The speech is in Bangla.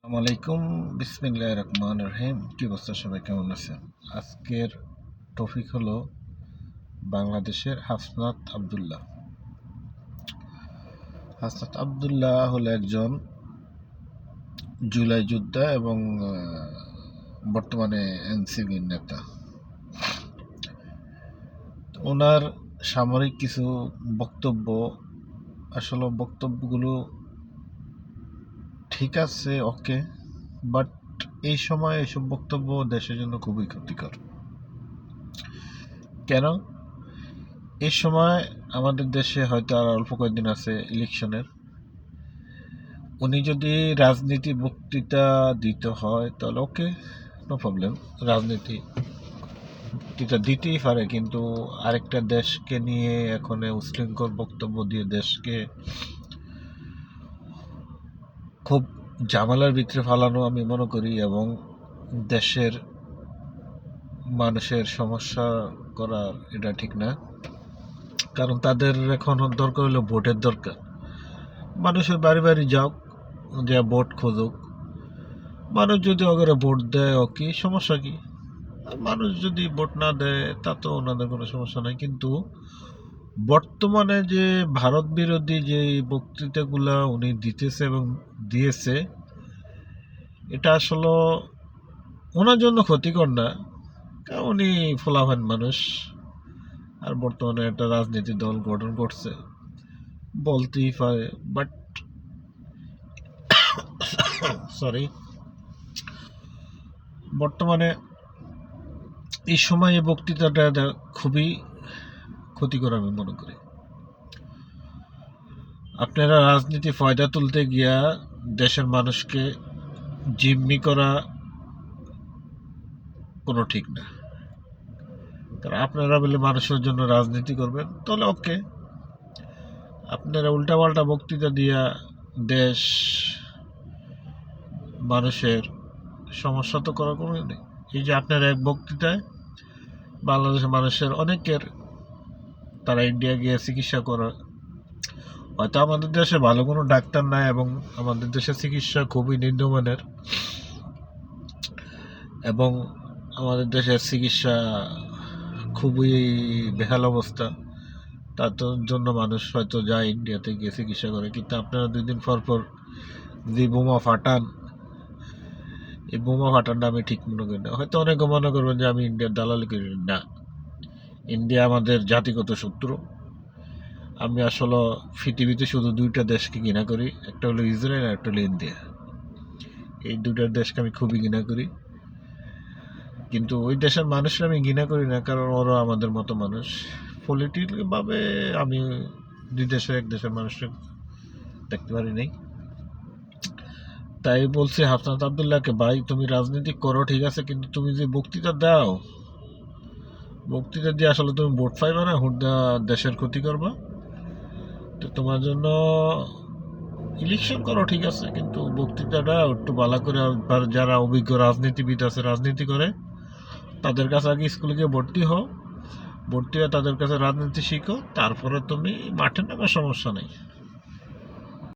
আসসালামু আলাইকুম, বিসমিল্লাহির রহমানির রহিম। কি অবস্থা, সবাই কেমন আছেন? আজকের টপিক হলো বাংলাদেশের হাসনাত আবদুল্লাহ। হাসনাত আবদুল্লাহ হলো একজন জুলাই যোদ্ধা এবং বর্তমানে এনসিবির নেতা। ওনার সামরিক কিছু বক্তব্য, আসলে বক্তব্যগুলো ঠিক আছে, ওকে, বাট এই সময় এসব বক্তব্য দেশের জন্য খুবই ক্ষতিকর। কেন? এই সময় আমাদের দেশে হয়তো আর অল্প কয়েকদিন আছে ইলেকশনের। উনি যদি রাজনীতি বক্তৃতা দিতে হয় তাহলে ওকে, নো প্রবলেম, রাজনীতি বক্তৃতা দিতেই পারে, কিন্তু আরেকটা দেশকে নিয়ে এখন উচ্ছৃঙ্খল বক্তব্য দিয়ে দেশকে খুব ঝামেলার ভিতরে ফালানো আমি মনে করি, এবং দেশের মানুষের সমস্যা করা এটা ঠিক না। কারণ তাদের এখন দরকার হলো ভোটের দরকার। মানুষের বাড়ি বাড়ি যাও, যে ভোট খুঁজুক। মানুষ যদি ওকে ভোট দেয়, ও কি সমস্যা কি? মানুষ যদি ভোট না দেয় তা তো ওনাদের কোনো সমস্যা নাই। কিন্তু বর্তমানে যে ভারত বিরোধী যে বক্তৃতাগুলা উনি দিতেছে এবং দিয়েছে, এটা আসলে ওনার জন্য ক্ষতিকর না, কারণ উনি ফোলাফান মানুষ, আর বর্তমানে একটা রাজনীতি দল গঠন করছে, বলতেই পারে। বাট সরি, বর্তমানে এই সময় এই বক্তৃতাটা খুবই ক্ষতিকর আমি মনে করি। আপনারা রাজনীতি ফায়দা তুলতে গিয়া দেশের মানুষকে জিম্মি করা কোনো ঠিক না। কারণ আপনারা বলে মানুষের জন্য রাজনীতি করবেন, তাহলে ওকে। আপনারা উল্টাপাল্টা বক্তৃতা দিয়া দেশ মানুষের সমস্যা তো করার কোনো নেই। এই যে আপনারা এক বক্তৃতায় বাংলাদেশের মানুষের অনেকের, তারা ইন্ডিয়া গিয়ে চিকিৎসা করা, হয়তো আমাদের দেশে ভালো কোনো ডাক্তার নাই এবং আমাদের দেশে চিকিৎসা খুবই নিম্নমানের, এবং আমাদের দেশের চিকিৎসা খুবই বেহাল অবস্থা। তার জন্য মানুষ হয়তো যায় ইন্ডিয়াতে গিয়ে চিকিৎসা করে। কিন্তু আপনারা 2 দিন পর পর যে বোমা ফাটান, এই বোমা ফাটানটা আমি ঠিক মনে করি না। হয়তো অনেকে মনে করবেন যে আমি ইন্ডিয়ার দালালি করি না। ইন্ডিয়া আমাদের জাতিগত শত্রু। আমি আসলে পৃথিবীতে শুধু 2টা দেশকে ঘৃণা করি, একটা হলো ইসরায়েল আর একটা হলো ইন্ডিয়া। এই 2টা দেশকে আমি খুবই ঘৃণা করি। কিন্তু ওই দেশের মানুষরা আমি ঘৃণা করি না, কারণ ওরা আমাদের মতো মানুষ। পলিটিক্যালি ভাবে আমি 2 দেশের, এক দেশের মানুষকে দেখতে পারি নাই। তাই বলছি হাসনাত আবদুল্লাহকে, ভাই তুমি রাজনীতি করো ঠিক আছে, কিন্তু তুমি যে বক্তৃতা দাও, বক্তৃতা দিয়ে আসলে তুমি ভোট পাইবা না, দেশের ক্ষতি করবা। তো তোমার জন্য ইলেকশন করো ঠিক আছে, কিন্তু বক্তৃতাটা একটু ভালো করে, যারা অভিজ্ঞ রাজনীতিবিদ আছে, রাজনীতি করে, তাদের কাছে আগে স্কুলে গিয়ে ভর্তি হও, ভর্তি হয়ে তাদের কাছে রাজনীতি শিখো, তারপরে তুমি মাঠে নামা, সমস্যা নেই।